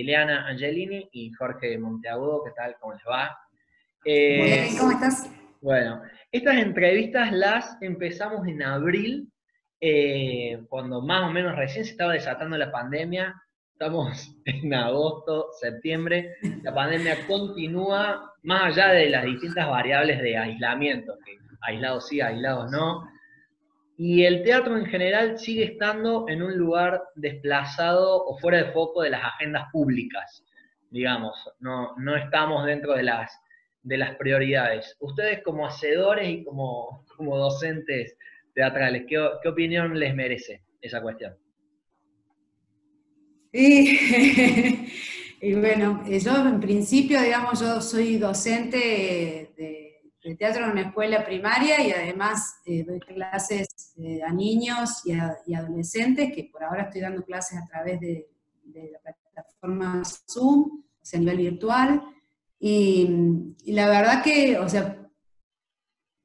Liliana Angelini y Jorge Monteagudo. ¿Qué tal? ¿Cómo les va? Bien, ¿cómo estás? Bueno, estas entrevistas las empezamos en abril, cuando más o menos recién se estaba desatando la pandemia. Estamos en agosto, septiembre. La pandemia continúa más allá de las distintas variables de aislamiento, que aislados sí, aislados no. Y el teatro en general sigue estando en un lugar desplazado o fuera de foco de las agendas públicas, digamos. No estamos dentro de las prioridades. Ustedes como hacedores y como docentes teatrales, ¿qué opinión les merece esa cuestión? Y, y bueno, yo en principio, digamos, yo soy docente de teatro en una escuela primaria y además doy clases a niños y adolescentes, que por ahora estoy dando clases a través de la plataforma Zoom, o sea, a nivel virtual. Y la verdad que, o sea,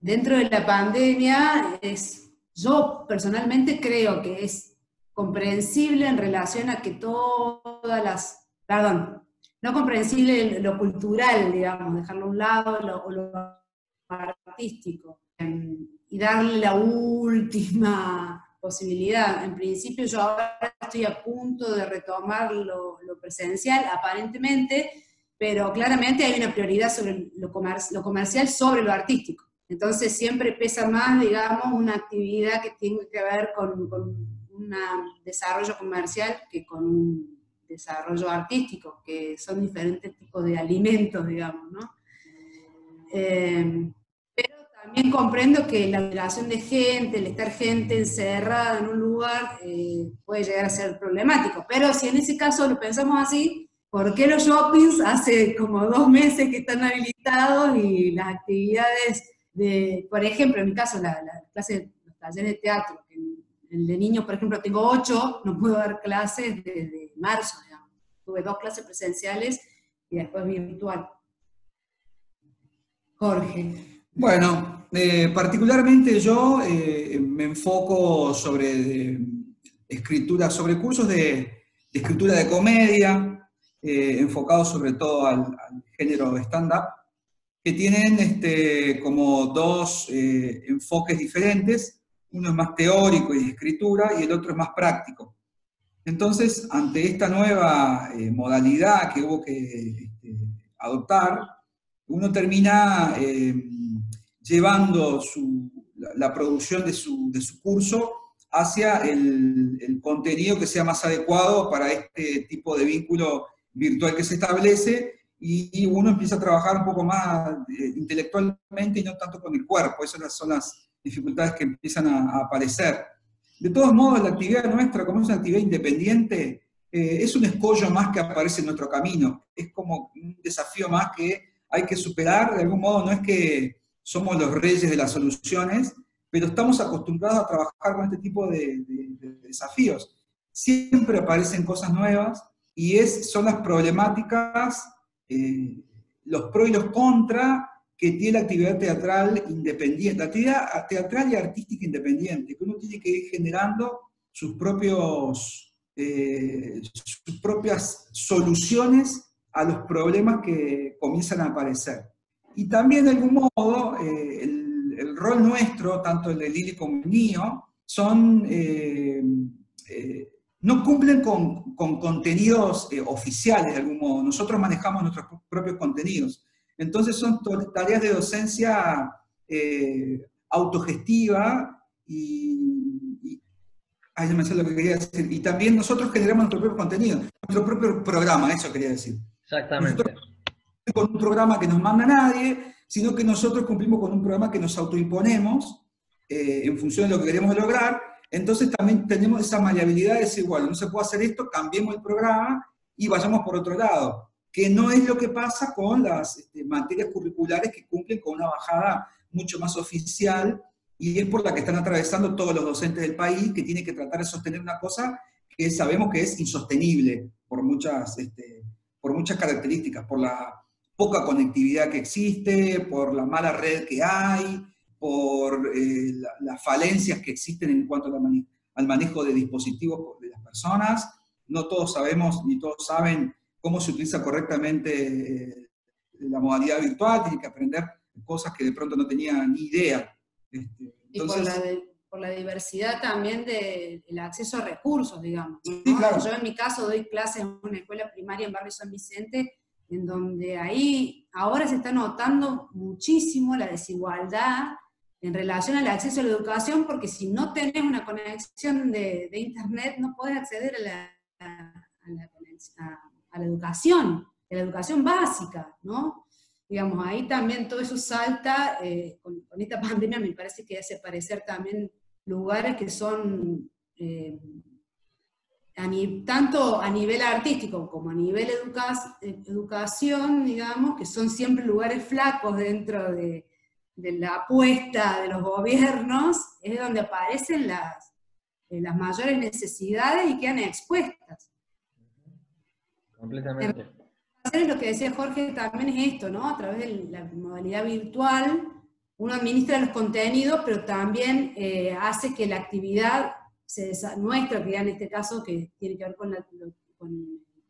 dentro de la pandemia, yo personalmente creo que es comprensible en relación a que todas las, perdón, no comprensible lo cultural, digamos, dejarlo a un lado, o lo artístico, y darle la última posibilidad. En principio yo ahora estoy a punto de retomar lo presencial, aparentemente, pero claramente hay una prioridad sobre lo comercial sobre lo artístico. Entonces siempre pesa más, digamos, una actividad que tiene que ver con un desarrollo comercial que con un desarrollo artístico, que son diferentes tipos de alimentos, digamos, ¿no? Pero también comprendo que la migración de gente, el estar gente encerrada en un lugar, puede llegar a ser problemático. Pero si en ese caso lo pensamos así, ¿por qué los shoppings hace como 2 meses que están habilitados y las actividades por ejemplo, en mi caso, la clase, los talleres de teatro, el de niños, por ejemplo, tengo 8, no puedo dar clases desde marzo, digamos. Tuve 2 clases presenciales y después virtual. Jorge. Bueno, particularmente yo me enfoco sobre escritura, sobre cursos de escritura de comedia, enfocados sobre todo al género de stand-up, que tienen como 2 enfoques diferentes. Uno es más teórico y de escritura y el otro es más práctico. Entonces, ante esta nueva modalidad que hubo que adoptar, uno termina llevando la producción de su curso hacia el contenido que sea más adecuado para este tipo de vínculo virtual que se establece, y uno empieza a trabajar un poco más intelectualmente y no tanto con el cuerpo. Esas son las dificultades que empiezan a aparecer. De todos modos, la actividad nuestra, como es una actividad independiente, es un escollo más que aparece en nuestro camino. Es como un desafío más que hay que superar. De algún modo, no es que somos los reyes de las soluciones, pero estamos acostumbrados a trabajar con este tipo de desafíos. Siempre aparecen cosas nuevas y son las problemáticas, los pros y los contras que tiene la actividad teatral independiente, la actividad teatral y artística independiente, que uno tiene que ir generando sus propias soluciones a los problemas que comienzan a aparecer. Y también, de algún modo, el rol nuestro, tanto el de Lili como el mío, no cumplen con contenidos oficiales, de algún modo. Nosotros manejamos nuestros propios contenidos. Entonces son tareas de docencia autogestiva ay, no me sé lo que quería decir. Y también nosotros generamos nuestro propio contenido, nuestro propio programa, eso quería decir. Exactamente. Nosotros no con un programa que nos manda nadie, sino que nosotros cumplimos con un programa que nos autoimponemos en función de lo que queremos lograr. Entonces también tenemos esa maleabilidad de decir, bueno, no se puede hacer esto, cambiemos el programa y vayamos por otro lado, que no es lo que pasa con las materias curriculares que cumplen con una bajada mucho más oficial, y es por la que están atravesando todos los docentes del país, que tienen que tratar de sostener una cosa que sabemos que es insostenible por muchas características, por la poca conectividad que existe, por la mala red que hay, por las falencias que existen en cuanto al manejo de dispositivos de las personas. No todos sabemos ni todos saben cómo se utiliza correctamente la modalidad virtual, tiene que aprender cosas que de pronto no tenía ni idea. Entonces, y por la diversidad también del acceso a recursos, digamos, ¿no? Sí, claro. Yo en mi caso doy clases en una escuela primaria en Barrio San Vicente, en donde ahí ahora se está notando muchísimo la desigualdad en relación al acceso a la educación, porque si no tenés una conexión de internet, no podés acceder a la educación básica, ¿no? Digamos, ahí también todo eso salta, con esta pandemia me parece que hace aparecer también lugares que son, tanto a nivel artístico como a nivel educación, digamos, que son siempre lugares flacos dentro de la apuesta de los gobiernos, es donde aparecen las mayores necesidades y quedan expuestas. Completamente. Lo que decía Jorge también es esto, ¿no? A través de la modalidad virtual, uno administra los contenidos, pero también hace que la actividad nuestra, que en este caso, que tiene que ver con el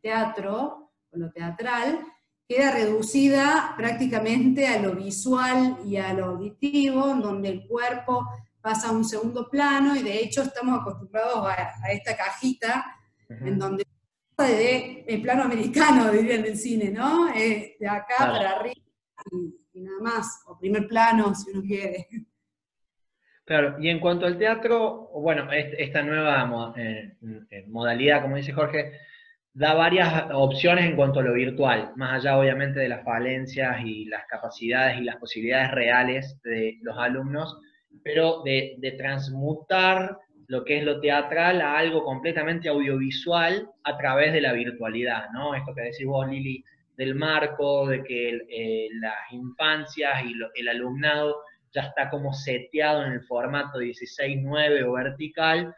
teatro, con lo teatral, queda reducida prácticamente a lo visual y a lo auditivo, en donde el cuerpo pasa a un segundo plano, y de hecho estamos acostumbrados a esta cajita, en donde de plano americano, diría en el cine, ¿no? De acá para arriba y nada más, o primer plano, si uno quiere. Claro, y en cuanto al teatro, bueno, esta nueva modalidad, como dice Jorge, da varias opciones en cuanto a lo virtual, más allá obviamente de las falencias y las capacidades y las posibilidades reales de los alumnos, pero de transmutar lo que es lo teatral a algo completamente audiovisual a través de la virtualidad, ¿no? Esto que decís vos, Lili, del marco, de que las infancias y el alumnado ya está como seteado en el formato 16:9 o vertical.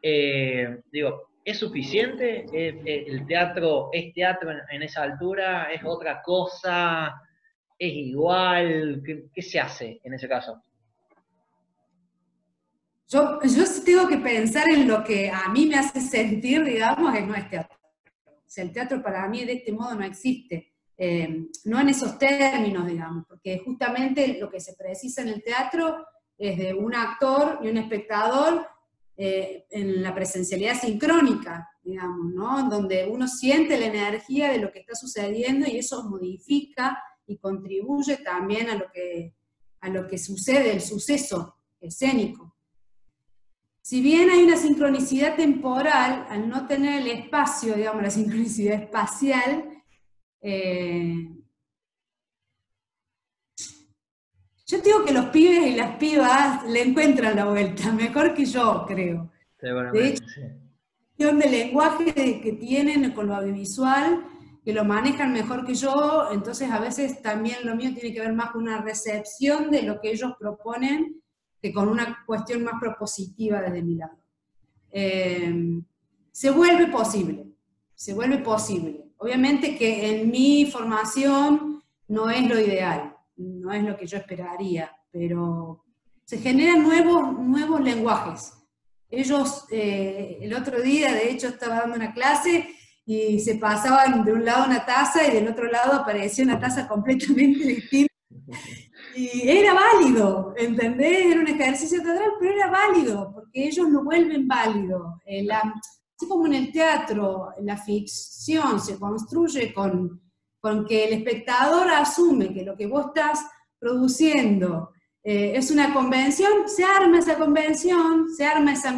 Digo, ¿es suficiente? ¿El teatro es teatro en esa altura? ¿Es otra cosa? ¿Es igual? ¿Qué se hace en ese caso? Yo tengo que pensar en lo que a mí me hace sentir, digamos, que no es teatro. O sea, el teatro para mí de este modo no existe. No en esos términos, digamos, porque justamente lo que se precisa en el teatro es de un actor y un espectador en la presencialidad sincrónica, digamos, ¿no? Donde uno siente la energía de lo que está sucediendo y eso modifica y contribuye también a lo que sucede, el suceso escénico. Si bien hay una sincronicidad temporal, al no tener el espacio, digamos, la sincronicidad espacial, yo digo que los pibes y las pibas le encuentran la vuelta, mejor que yo, creo. De hecho, sí. la cuestión del lenguaje que tienen con lo audiovisual, que lo manejan mejor que yo, entonces a veces también lo mío tiene que ver más con una recepción de lo que ellos proponen, que con una cuestión más propositiva desde mi lado. Se vuelve posible. Obviamente que en mi formación no es lo ideal, no es lo que yo esperaría, pero se generan nuevos lenguajes. Ellos, el otro día, de hecho, estaba dando una clase y se pasaban de un lado una taza y del otro lado aparecía una taza completamente distinta. Y era válido, ¿entendés? Era un ejercicio teatral, pero era válido, porque ellos lo vuelven válido. Así como en el teatro, la ficción se construye con que el espectador asume que lo que vos estás produciendo es una convención, se arma esa convención, se arma esa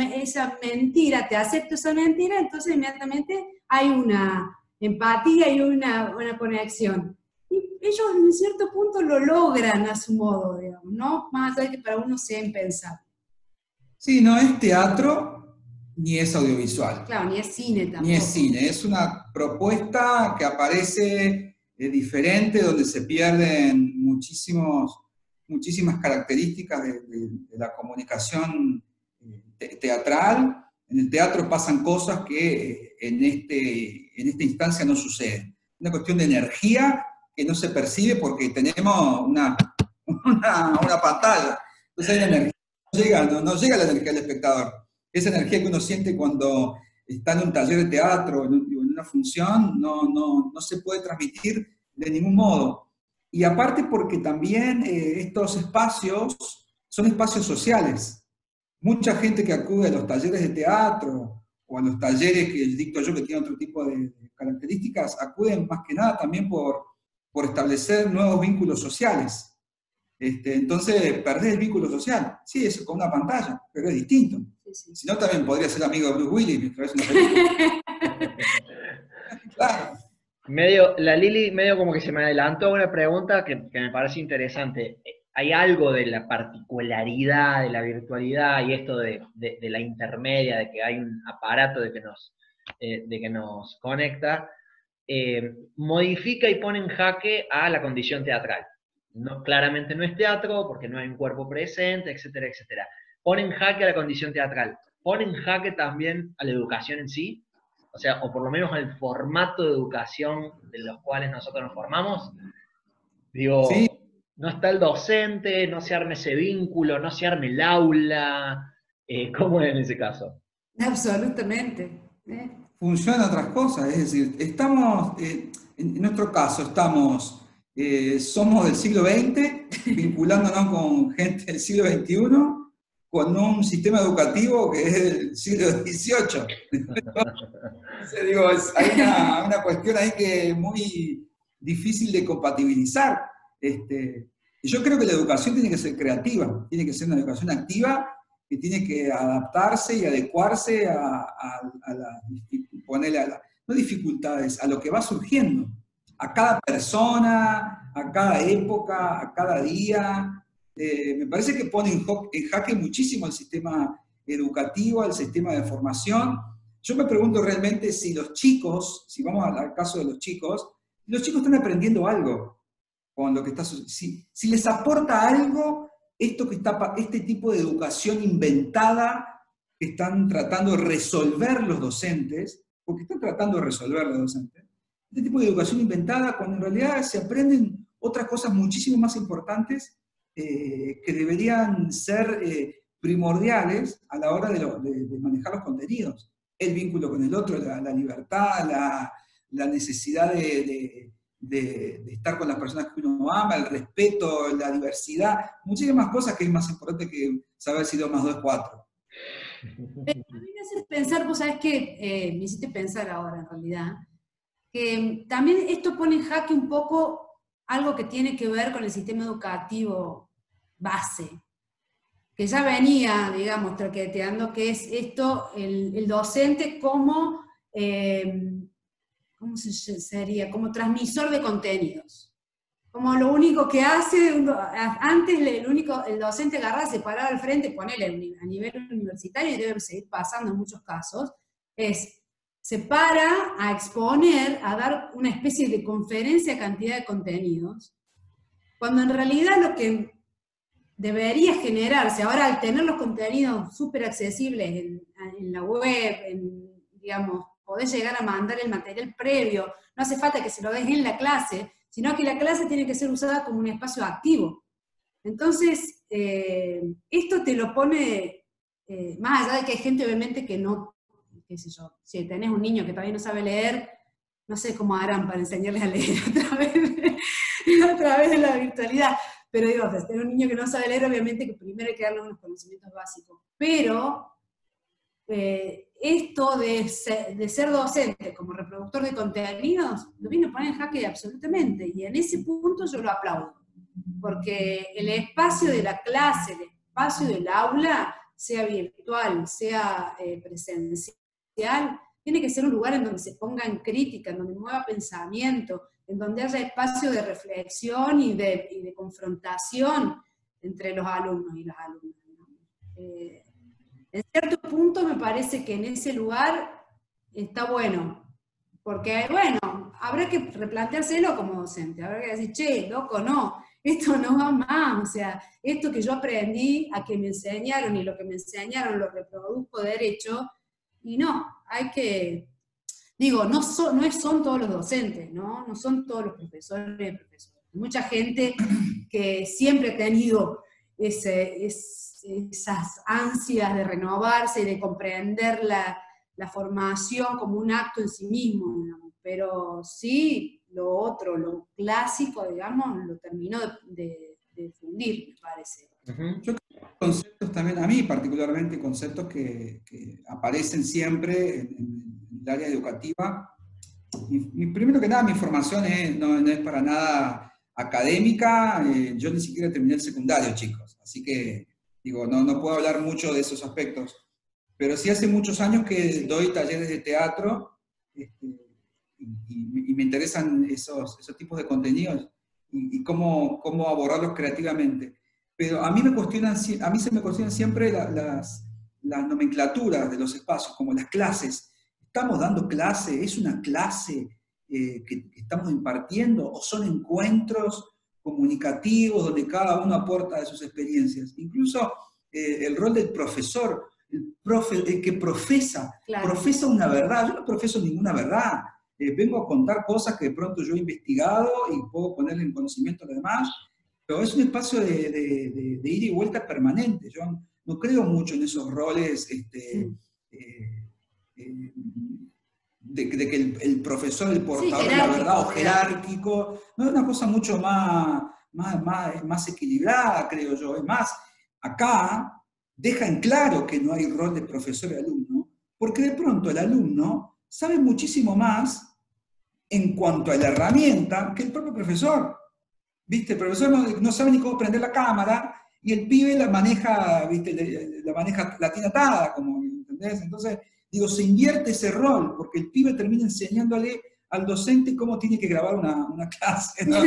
mentira, te acepto esa mentira, entonces inmediatamente hay una empatía y una conexión. Y ellos en cierto punto lo logran a su modo, digamos, ¿no? Más allá de que para uno sea impensable. Sí, no es teatro ni es audiovisual. Claro, ni es cine tampoco. Ni es cine, es una propuesta que aparece diferente, donde se pierden muchísimas características de la comunicación teatral. En el teatro pasan cosas que en esta instancia no suceden. Una cuestión de energía que no se percibe porque tenemos una pantalla. Entonces hay energía, no llega la energía del espectador. Esa energía que uno siente cuando está en un taller de teatro, en una función no se puede transmitir de ningún modo. Y aparte porque también estos espacios son espacios sociales. Mucha gente que acude a los talleres de teatro o a los talleres que dicto yo, que tienen otro tipo de características, acuden más que nada también por establecer nuevos vínculos sociales. Entonces, perdés el vínculo social. Sí, es con una pantalla, pero es distinto. Sí. Si no, también podría ser amigo de Bruce Willis mientras ves una película. Claro. La Lili medio como que se me adelantó una pregunta que me parece interesante. ¿Hay algo de la particularidad de la virtualidad y esto de la intermedia, de que hay un aparato de que nos conecta, modifica y pone en jaque a la condición teatral? No, claramente no es teatro, porque no hay un cuerpo presente, etcétera, etcétera. Pone en jaque a la condición teatral. Pone en jaque también a la educación en sí, o sea, o por lo menos al formato de educación de los cuales nosotros nos formamos. Digo, sí. No está el docente, no se arme ese vínculo, no se arme el aula. ¿Cómo es en ese caso? Absolutamente. Funcionan otras cosas, es decir, estamos, en nuestro caso, somos del siglo XX, vinculándonos con gente del siglo XXI, con un sistema educativo que es del siglo XVIII. Entonces, digo, hay una cuestión ahí que es muy difícil de compatibilizar. Y yo creo que la educación tiene que ser creativa, tiene que ser una educación activa, que tiene que adaptarse y adecuarse no dificultades, a lo que va surgiendo, a cada persona, a cada época, a cada día. Me parece que pone en jaque muchísimo el sistema educativo, el sistema de formación. Yo me pregunto realmente si los chicos, si vamos al caso de los chicos están aprendiendo algo con lo que está sucediendo. Si les aporta algo este tipo de educación inventada que están tratando de resolver los docentes, porque están tratando de resolver los docentes, este tipo de educación inventada, cuando en realidad se aprenden otras cosas muchísimo más importantes que deberían ser primordiales a la hora de manejar los contenidos. El vínculo con el otro, la libertad, la necesidad de estar con las personas que uno ama, el respeto, la diversidad, muchísimas cosas que es más importante que saber si 2 más 2 es 4. A mí me hace pensar, vos sabés que me hiciste pensar ahora en realidad, que también esto pone en jaque un poco algo que tiene que ver con el sistema educativo base, que ya venía, digamos, traqueteando, que es esto, el docente como... ¿cómo sería? Como transmisor de contenidos. Como lo único que hace, antes el docente agarraba, se paraba al frente, ponele a nivel universitario, y debe seguir pasando en muchos casos, se para a exponer, a dar una especie de conferencia a cantidad de contenidos, cuando en realidad lo que debería generarse, ahora al tener los contenidos súper accesibles en la web, digamos, podés llegar a mandar el material previo, no hace falta que se lo des en la clase, sino que la clase tiene que ser usada como un espacio activo. Entonces, esto te lo pone, más allá de que hay gente obviamente que no, qué sé yo, si tenés un niño que todavía no sabe leer, no sé cómo harán para enseñarles a leer a través de la virtualidad, pero digo, si tenés un niño que no sabe leer, obviamente que primero hay que darle unos conocimientos básicos, pero... esto de ser docente como reproductor de contenidos, lo viene a poner en jaque absolutamente, y en ese punto yo lo aplaudo, porque el espacio de la clase, el espacio del aula, sea virtual, sea presencial, tiene que ser un lugar en donde se ponga en crítica, en donde mueva pensamiento, en donde haya espacio de reflexión y de confrontación entre los alumnos y las alumnas. En cierto punto me parece que en ese lugar está bueno, porque bueno, habrá que replanteárselo como docente, habrá que decir, che, loco, no, esto no va más, o sea, esto que yo aprendí a que me enseñaron y lo que me enseñaron lo reproduzco derecho, y no, hay que, digo, no son todos los docentes, no son todos los profesores. Hay mucha gente que siempre ha tenido esas ansias de renovarse y de comprender la formación como un acto en sí mismo, pero sí, lo otro, lo clásico, digamos, lo terminó de fundir, me parece. Yo creo que conceptos también, a mí particularmente, conceptos que aparecen siempre en el área educativa. Primero que nada, mi formación no es para nada académica, yo ni siquiera terminé el secundario, chicos, así que digo, no puedo hablar mucho de esos aspectos, pero sí hace muchos años que doy talleres de teatro, y me interesan esos tipos de contenidos y cómo abordarlos creativamente. Pero a mí se me cuestionan siempre las nomenclaturas de los espacios, como las clases. ¿Estamos dando clase? ¿Es una clase que estamos impartiendo? ¿O son encuentros comunicativos donde cada uno aporta de sus experiencias? Incluso el rol del profesor, el que profesa, Claro. profesa una verdad. Yo no profeso ninguna verdad. Vengo a contar cosas que de pronto yo he investigado y puedo ponerle en conocimiento a los demás, pero es un espacio de ida y vuelta permanente. Yo no creo mucho en esos roles de que el profesor, el portador de la verdad, o jerárquico. No, es una cosa mucho más equilibrada, creo yo. Es más, acá deja en claro que no hay rol de profesor y alumno, porque de pronto el alumno sabe muchísimo más en cuanto a la herramienta que el propio profesor. ¿Viste? El profesor no sabe ni cómo prender la cámara y el pibe la maneja, ¿viste? La tiene atada, como, ¿entendés? Entonces, digo, se invierte ese rol, porque el pibe termina enseñándole al docente cómo tiene que grabar una clase, ¿no?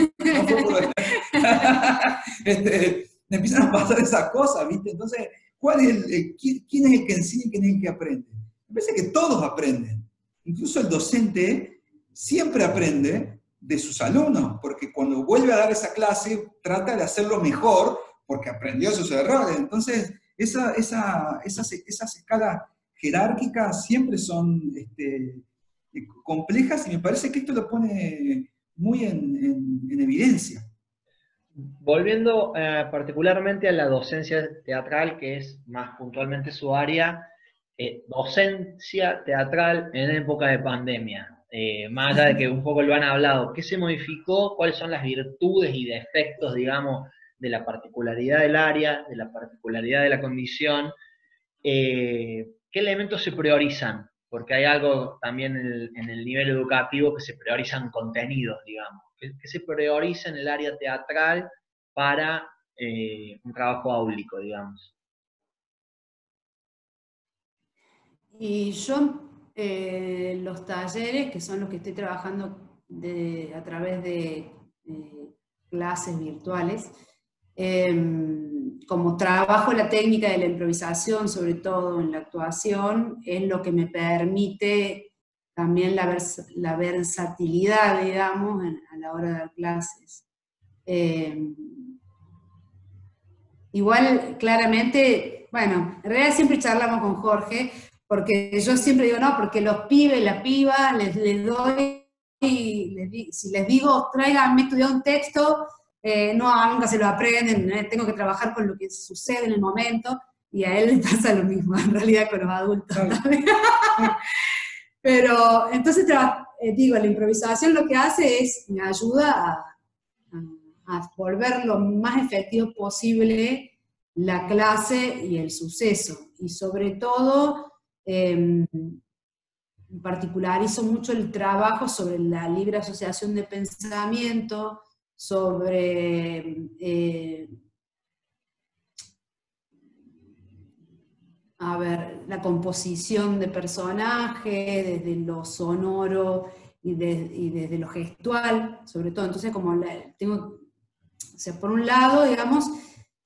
Me empiezan a pasar esas cosas, ¿viste? Entonces, ¿quién es el que enseña y quién es el que aprende? Me parece que todos aprenden. Incluso el docente siempre aprende de sus alumnos, porque cuando vuelve a dar esa clase, trata de hacerlo mejor, porque aprendió sus errores. Entonces, esas escalas jerárquicas siempre son complejas, y me parece que esto lo pone muy en evidencia. Volviendo particularmente a la docencia teatral, que es más puntualmente su área, docencia teatral en época de pandemia. Más allá de que un poco lo han hablado, ¿qué se modificó? ¿Cuáles son las virtudes y defectos, digamos, de la particularidad del área, de la particularidad de la condición? ¿Qué elementos se priorizan? Porque hay algo también en el nivel educativo que se priorizan contenidos, digamos. ¿Qué se prioriza en el área teatral para un trabajo áulico, digamos? Y yo, los talleres, que son los que estoy trabajando a través de clases virtuales, como trabajo la técnica de la improvisación, sobre todo en la actuación, es lo que me permite también la versatilidad, digamos, a la hora de dar clases. Igual, claramente, bueno, en realidad siempre charlamos con Jorge, porque yo siempre digo, no, porque los pibes, las pibas, les doy, si les digo, tráiganme estudiar un texto, no, nunca se lo aprenden, tengo que trabajar con lo que sucede en el momento, y a él le pasa lo mismo, en realidad, con los adultos también. Pero, entonces, digo, la improvisación lo que hace es, me ayuda a volver lo más efectivo posible la clase y el suceso. Y sobre todo, particularizo mucho el trabajo sobre la libre asociación de pensamiento, sobre la composición de personajes, desde lo sonoro y desde lo gestual, sobre todo. Entonces, como o sea, por un lado, digamos,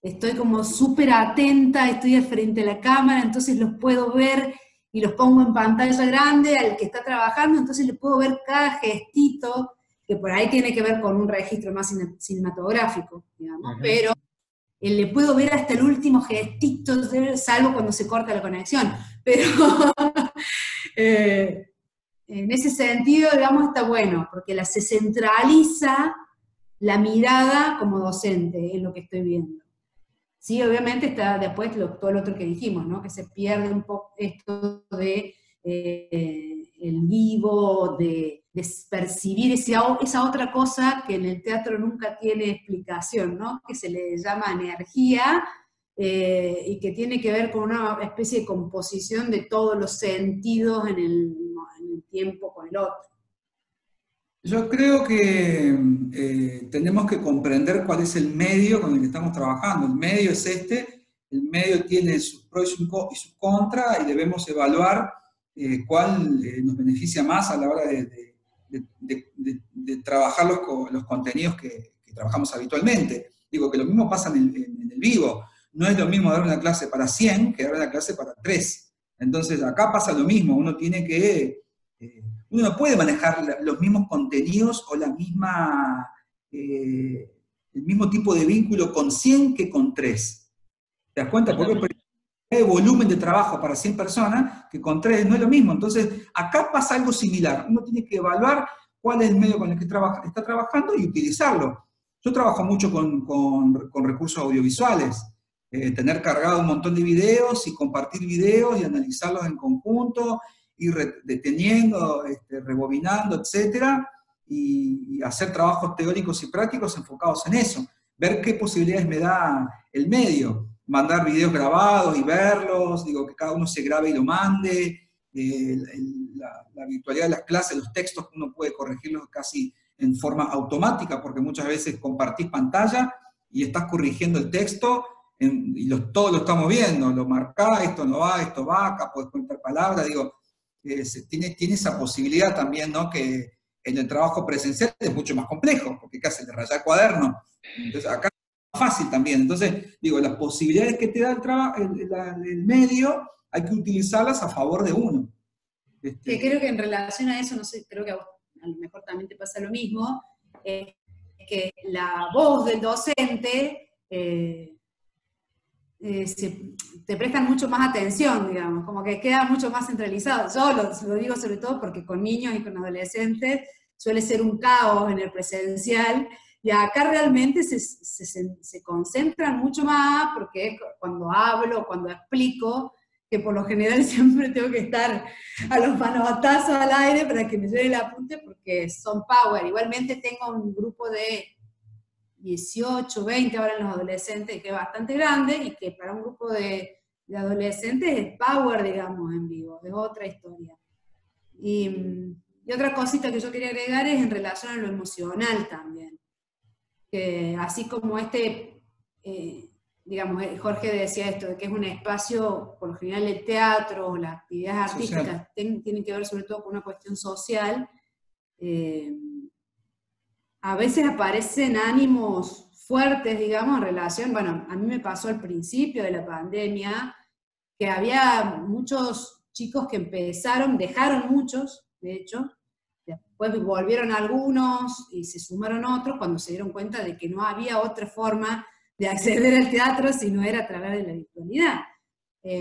estoy como súper atenta, estoy frente a la cámara, entonces los puedo ver y los pongo en pantalla grande al que está trabajando, entonces le puedo ver cada gestito, que por ahí tiene que ver con un registro más cinematográfico, digamos, pero le puedo ver hasta el último gestito, salvo cuando se corta la conexión, pero en ese sentido, digamos, está bueno, porque se centraliza la mirada como docente en lo que estoy viendo. Sí, obviamente está después todo lo otro que dijimos, ¿no? Que se pierde un poco esto de el vivo, de percibir esa otra cosa que en el teatro nunca tiene explicación, ¿no? Que se le llama energía, y que tiene que ver con una especie de composición de todos los sentidos en el tiempo con el otro. Yo creo que tenemos que comprender cuál es el medio con el que estamos trabajando. El medio es este, el medio tiene sus pros y sus contras, y debemos evaluar cuál nos beneficia más a la hora de trabajar los contenidos que trabajamos habitualmente. Digo que lo mismo pasa en el vivo. No es lo mismo dar una clase para 100 que dar una clase para 3. Entonces acá pasa lo mismo, uno tiene que... uno no puede manejar los mismos contenidos o el mismo tipo de vínculo con 100 que con 3. ¿Te das cuenta? Porque el volumen de trabajo para 100 personas que con 3 no es lo mismo. Entonces, acá pasa algo similar. Uno tiene que evaluar cuál es el medio con el que está trabajando y utilizarlo. Yo trabajo mucho con recursos audiovisuales. Tener cargado un montón de videos y compartir videos y analizarlos en conjunto, ir deteniendo, rebobinando, etcétera, y hacer trabajos teóricos y prácticos enfocados en eso. Ver qué posibilidades me da el medio. Mandar videos grabados y verlos, digo, que cada uno se grabe y lo mande. La virtualidad de las clases, los textos, uno puede corregirlos casi en forma automática, porque muchas veces compartís pantalla y estás corrigiendo el texto, y todos lo estamos viendo, lo marcás, esto no va, esto va, acá podés contar palabras, digo, tiene esa posibilidad también, ¿no? Que en el trabajo presencial es mucho más complejo, porque ¿qué hace? De rayar cuaderno. Entonces acá es más fácil también. Entonces, digo, las posibilidades que te da el medio, hay que utilizarlas a favor de uno. Que creo que en relación a eso, no sé, creo que a vos a lo mejor también te pasa lo mismo, que la voz del docente te prestan mucho más atención, digamos, como que queda mucho más centralizado. Yo lo digo sobre todo porque con niños y con adolescentes suele ser un caos en el presencial, y acá realmente se concentran mucho más, porque cuando hablo, cuando explico, que por lo general siempre tengo que estar a los manotazos al aire para que me lleve el apunte, porque son power. Igualmente tengo un grupo de 18, 20 ahora en los adolescentes, que es bastante grande, y que para un grupo de adolescentes es power, digamos, en vivo, es otra historia. Y otra cosita que yo quería agregar es en relación a lo emocional también, que así como digamos, Jorge decía esto, de que es un espacio, por lo general el teatro o las actividades artísticas tienen que ver sobre todo con una cuestión social, a veces aparecen ánimos fuertes, digamos, en relación, bueno, a mí me pasó al principio de la pandemia, que había muchos chicos que dejaron muchos, de hecho, después volvieron algunos y se sumaron otros cuando se dieron cuenta de que no había otra forma de acceder al teatro si no era a través de la virtualidad.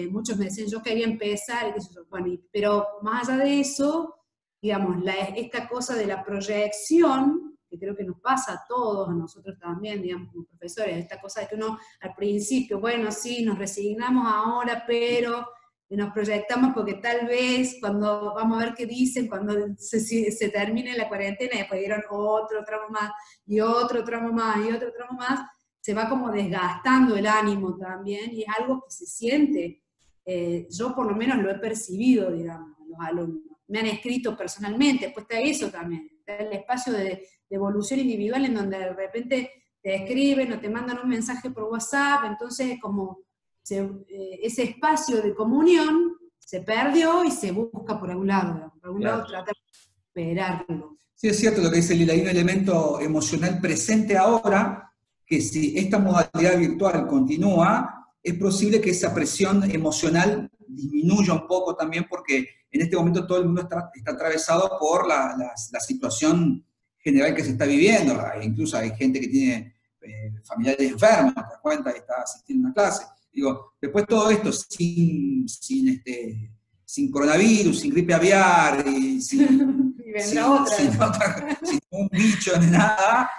Muchos me decían, yo quería empezar, bueno, pero más allá de eso, digamos, esta cosa de la proyección, que creo que nos pasa a todos, a nosotros también, digamos, como profesores, esta cosa de que uno al principio, bueno, sí, nos resignamos ahora, pero nos proyectamos porque tal vez cuando vamos a ver qué dicen, cuando se termine la cuarentena, y después dieron otro tramo más, y otro tramo más, y otro tramo más, se va como desgastando el ánimo también, y es algo que se siente. Yo por lo menos lo he percibido, digamos, los alumnos. Me han escrito personalmente, después está eso también, está el espacio de evolución individual en donde de repente te escriben o te mandan un mensaje por WhatsApp, entonces es como ese espacio de comunión se perdió y se busca por algún lado, digamos, por algún lado tratar de recuperarlo. Sí, es cierto lo que dice Lila, hay un elemento emocional presente ahora, que si esta modalidad virtual continúa, es posible que esa presión emocional disminuya un poco también, porque en este momento todo el mundo está atravesado por la situación general que se está viviendo. Incluso hay gente que tiene familiares enfermos, te das cuenta, y está asistiendo a una clase. Digo, después todo esto sin coronavirus, sin gripe aviar, y sin un bicho ni nada,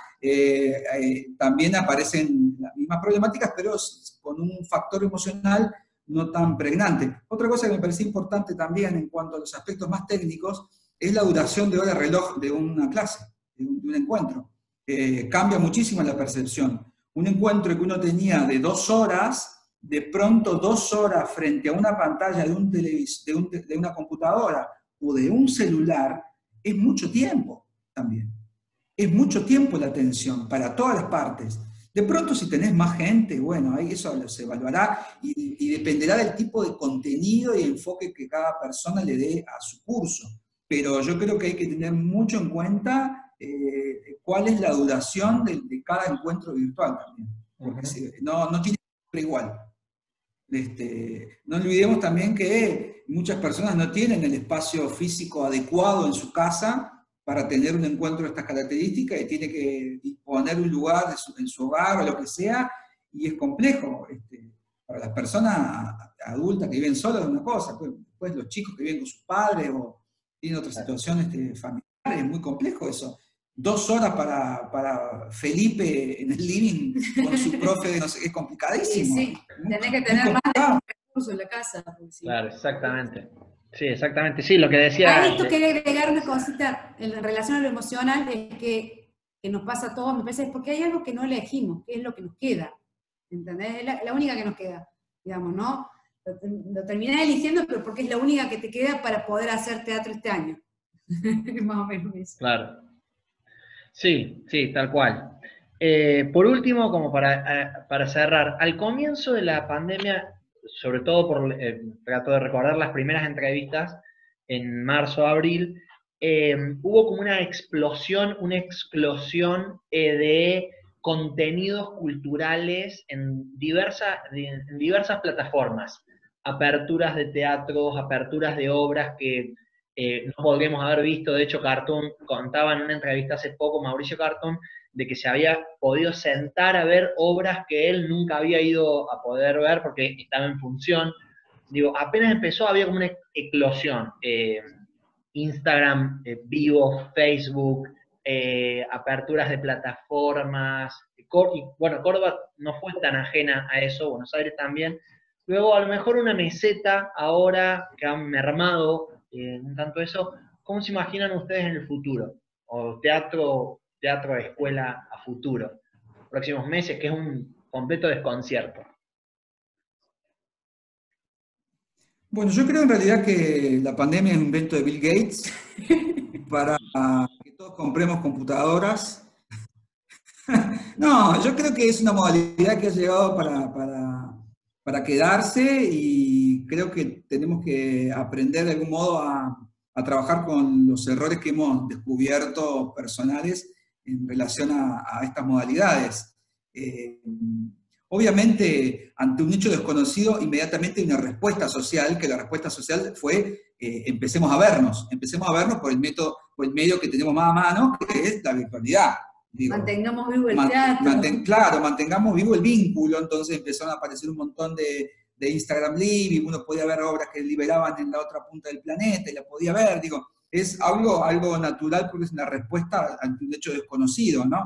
también aparecen las mismas problemáticas, pero con un factor emocional no tan pregnante. Otra cosa que me parece importante también en cuanto a los aspectos más técnicos es la duración de hora reloj de una clase, de un encuentro. Cambia muchísimo la percepción. Un encuentro que uno tenía de 2 horas, de pronto 2 horas frente a una pantalla de una computadora o de un celular, es mucho tiempo también. Es mucho tiempo la atención para todas las partes. De pronto, si tenés más gente, bueno, ahí eso se evaluará y dependerá del tipo de contenido y enfoque que cada persona le dé a su curso. Pero yo creo que hay que tener mucho en cuenta cuál es la duración de cada encuentro virtual también. Porque no tiene que ser igual. No olvidemos también que muchas personas no tienen el espacio físico adecuado en su casa para tener un encuentro de estas características y tiene que disponer un lugar en su hogar o lo que sea, y es complejo. Para las personas adultas que viven solas es una cosa, pues los chicos que viven con sus padres o tienen otras situaciones familiares, es muy complejo eso. 2 horas para Felipe en el living con su profe, no sé, es complicadísimo. Sí, tenés que tener más de recursos en la casa. ¿Sí? Claro, exactamente. Sí, exactamente. Sí, lo que A decía... esto quería agregar una cosita en relación a lo emocional, es que nos pasa a todos, me parece, porque hay algo que no elegimos, que es lo que nos queda, ¿entendés? Es la única que nos queda, digamos, ¿no? Lo terminás eligiendo, pero porque es la única que te queda para poder hacer teatro este año. Más o menos eso. Claro. Sí, sí, tal cual. Por último, como para cerrar, al comienzo de la pandemia, sobre todo trato de recordar las primeras entrevistas en marzo, abril, hubo como una explosión de contenidos culturales en diversas plataformas, aperturas de teatros, aperturas de obras que no podríamos haber visto. De hecho, Cartoon contaba en una entrevista hace poco, Mauricio Cartoon, de que se había podido sentar a ver obras que él nunca había ido a poder ver porque estaba en función. Digo, apenas empezó, había como una eclosión. Instagram vivo, Facebook, aperturas de plataformas. Y bueno, Córdoba no fue tan ajena a eso, Buenos Aires también. Luego, a lo mejor una meseta ahora que han mermado un tanto eso. ¿Cómo se imaginan ustedes en el futuro? O teatro de escuela a futuro. Próximos meses, que es un completo desconcierto. Bueno, yo creo en realidad que la pandemia es un invento de Bill Gates para que todos compremos computadoras. No, yo creo que es una modalidad que ha llegado para quedarse y creo que tenemos que aprender de algún modo a trabajar con los errores que hemos descubierto personales en relación a estas modalidades. Obviamente, ante un hecho desconocido, inmediatamente hay una respuesta social, que la respuesta social fue empecemos a vernos por el método, por el medio que tenemos más a mano, que es la virtualidad. Digo, mantengamos vivo el teatro. Claro, mantengamos vivo el vínculo. Entonces empezaron a aparecer un montón de Instagram Live, y uno podía ver obras que liberaban en la otra punta del planeta, y la podía ver. Digo, es algo natural porque es una respuesta ante un hecho desconocido, ¿no?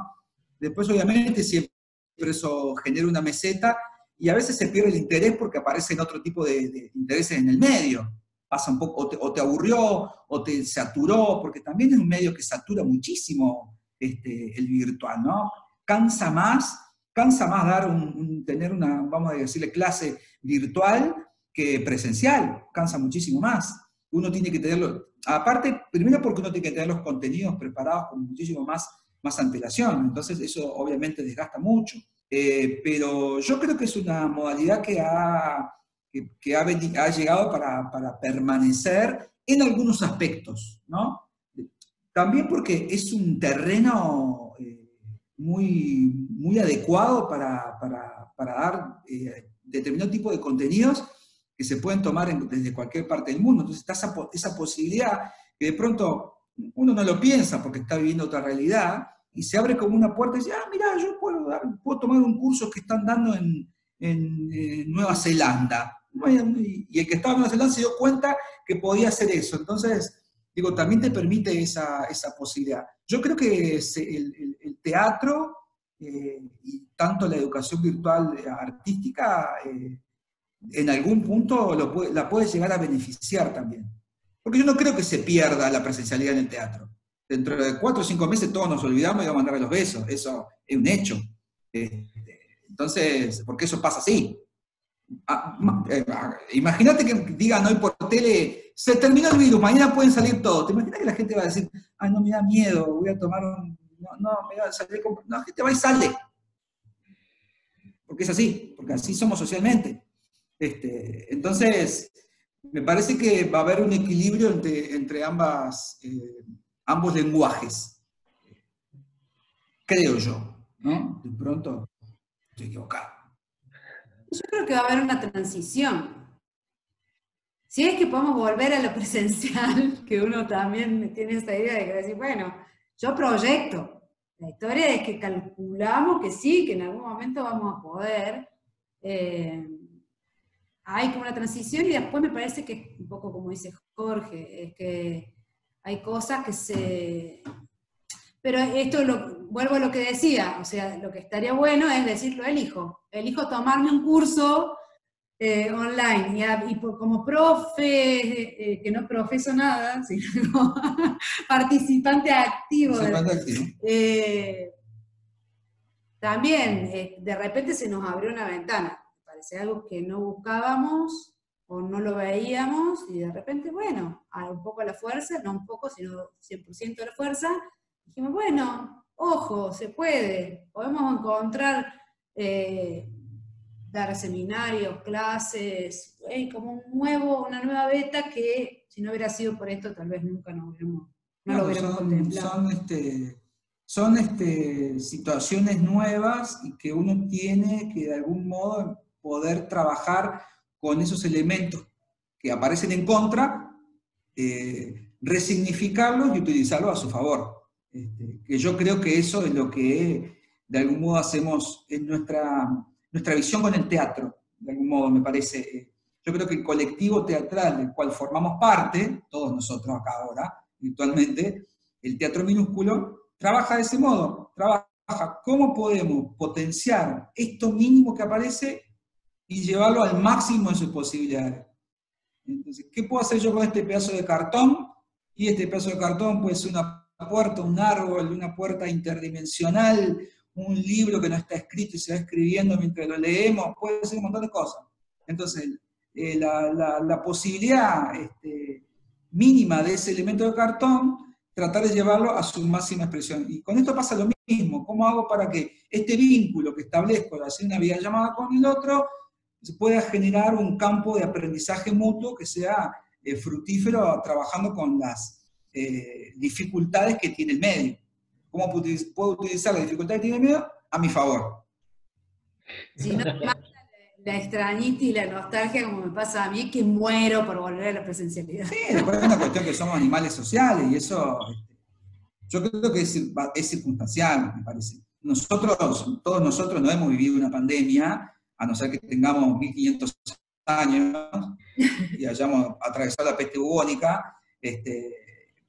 Después, obviamente, siempre eso genera una meseta, y a veces se pierde el interés porque aparecen otro tipo de intereses en el medio. Pasa un poco, o te aburrió, o te saturó, porque también es un medio que satura muchísimo el virtual, ¿no? Cansa más tener una, vamos a decirle, clase virtual que presencial, cansa muchísimo más. Uno tiene que tenerlo, aparte, primero porque uno tiene que tener los contenidos preparados con muchísimo más antelación, entonces eso obviamente desgasta mucho. Pero yo creo que es una modalidad que ha llegado para permanecer en algunos aspectos, ¿no? También porque es un terreno muy adecuado para dar determinado tipo de contenidos que se pueden tomar desde cualquier parte del mundo. Entonces está esa posibilidad que de pronto uno no lo piensa porque está viviendo otra realidad, y se abre como una puerta y dice, mira, yo puedo tomar un curso que están dando en Nueva Zelanda. Y el que estaba en Nueva Zelanda se dio cuenta que podía hacer eso. Entonces, digo, también te permite esa posibilidad. Yo creo que el teatro y tanto la educación virtual artística en algún punto la puede llegar a beneficiar también. Porque yo no creo que se pierda la presencialidad en el teatro. Dentro de 4 o 5 meses todos nos olvidamos y vamos a mandar a los besos. Eso es un hecho. Entonces, porque eso pasa así. Imagínate que digan hoy por tele, se terminó el virus, mañana pueden salir todos. ¿Te imaginas que la gente va a decir, ay, no me da miedo, voy a tomar un... No, me va a salir con... No, la gente va y sale. Porque es así, porque así somos socialmente. Entonces, me parece que va a haber un equilibrio entre ambos lenguajes. Creo yo, ¿no? De pronto estoy equivocado. Yo creo que va a haber una transición. Si es que podemos volver a lo presencial, que uno también tiene esa idea de que decir, bueno, yo proyecto. La historia es que calculamos que sí, que en algún momento vamos a poder. Hay como una transición y después me parece que, un poco como dice Jorge, es que hay cosas que se... Pero esto vuelvo a lo que decía, o sea, lo que estaría bueno es decirlo, elijo tomarme un curso online, y como profe, que no profeso nada, sino como participante activo. También, de repente se nos abrió una ventana, parece algo que no buscábamos, o no lo veíamos, y de repente, bueno, un poco a la fuerza, no un poco, sino 100% a la fuerza, dijimos, bueno, ojo, se puede, podemos encontrar, dar seminarios, clases, como una nueva beta que si no hubiera sido por esto tal vez nunca lo hubiéramos contemplado. Son situaciones nuevas y que uno tiene que de algún modo poder trabajar con esos elementos que aparecen en contra, resignificarlos y utilizarlos a su favor. Que yo creo que eso es lo que de algún modo hacemos en nuestra visión con el teatro, de algún modo me parece. Yo creo que el colectivo teatral del cual formamos parte, todos nosotros acá ahora, virtualmente, el Teatro Minúsculo, trabaja de ese modo, trabaja cómo podemos potenciar esto mínimo que aparece y llevarlo al máximo de sus posibilidades. Entonces, ¿qué puedo hacer yo con este pedazo de cartón? Y este pedazo de cartón puede ser una puerta, un árbol, una puerta interdimensional, un libro que no está escrito y se va escribiendo mientras lo leemos, puede ser un montón de cosas. Entonces, la posibilidad mínima de ese elemento de cartón, tratar de llevarlo a su máxima expresión. Y con esto pasa lo mismo. ¿Cómo hago para que este vínculo que establezco de hacer una videollamada con el otro se pueda generar un campo de aprendizaje mutuo que sea fructífero trabajando con las dificultades que tiene el medio? ¿Cómo puedo utilizar las dificultades que tiene el medio a mi favor? Si no, la extrañita y la nostalgia, como me pasa a mí, que muero por volver a la presencialidad. Sí, después es una cuestión que somos animales sociales y eso, yo creo que es circunstancial, me parece. Todos nosotros no hemos vivido una pandemia, a no ser que tengamos 1500 años y hayamos atravesado la peste bubónica,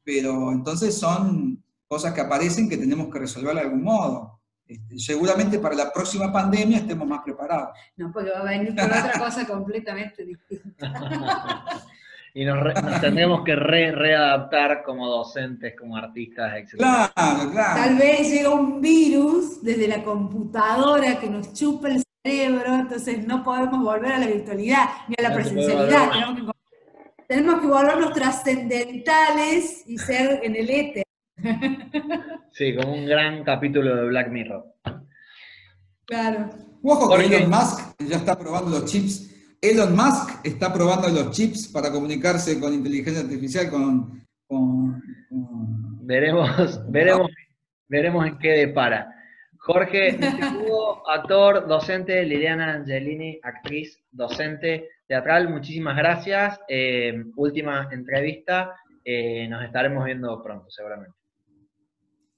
pero entonces son cosas que aparecen que tenemos que resolver de algún modo. Seguramente para la próxima pandemia estemos más preparados. No, porque va a venir con otra cosa completamente distinta. Y nos tendremos que readaptar como docentes, como artistas, etc. Claro. Tal vez llega un virus desde la computadora que nos chupa el cerebro, entonces no podemos volver a la virtualidad ni a la presencialidad. Tenemos que volvernos trascendentales y ser en el éter. Sí, como un gran capítulo de Black Mirror. Claro. Ojo que Elon Musk ya está probando los chips. Elon Musk está probando los chips para comunicarse con inteligencia artificial, Veremos en qué depara. Jorge, actor, docente, Liliana Angelini, actriz, docente teatral, muchísimas gracias. Última entrevista, nos estaremos viendo pronto, seguramente.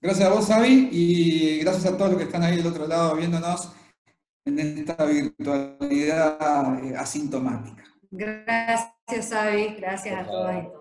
Gracias a vos, Xavi, y gracias a todos los que están ahí del otro lado viéndonos en esta virtualidad asintomática. Gracias, Xavi, gracias a todos y todos.